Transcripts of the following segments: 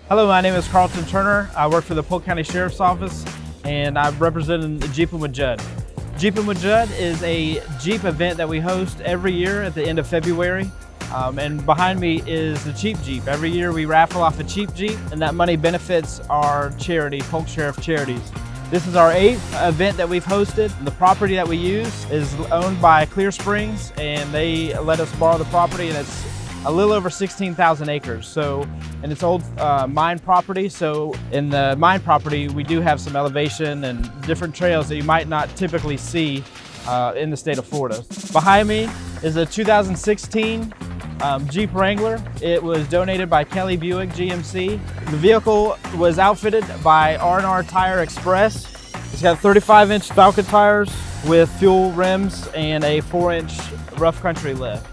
Hello, my name is Carlton Turner. I work for the Polk County Sheriff's Office, and I'm representing Jeepin with Judd. Jeepin with Judd is a Jeep event that we host every year at the end of February. And behind me is the cheap Jeep. Every year we raffle off a cheap Jeep, and that money benefits our charity, Polk Sheriff Charities. This is our 8th event that we've hosted. The property that we use is owned by Clear Springs, and they let us borrow the property, and it's a little over 16,000 acres. And it's old mine property. So in the mine property, we do have some elevation and different trails that you might not typically see in the state of Florida. Behind me is a 2016 Jeep Wrangler. It was donated by Kelly Buick GMC. The vehicle was outfitted by R&R Tire Express. It's got 35-inch Falcon tires with fuel rims and a 4-inch rough country lift.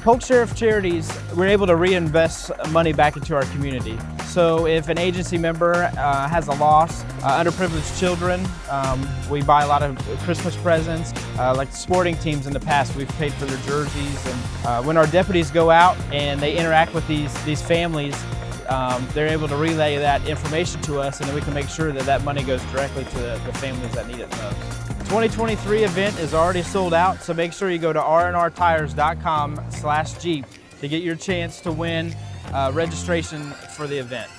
Polk Sheriff Charities, we're able to reinvest money back into our community. So if an agency member has a loss, underprivileged children, we buy a lot of Christmas presents. Like the sporting teams in the past, we've paid for their jerseys. And when our deputies go out and they interact with these families, they're able to relay that information to us, and then we can make sure that that money goes directly to the families that need it most. The 2023 event is already sold out, so make sure you go to rnrtires.com/Jeep to get your chance to win registration for the event.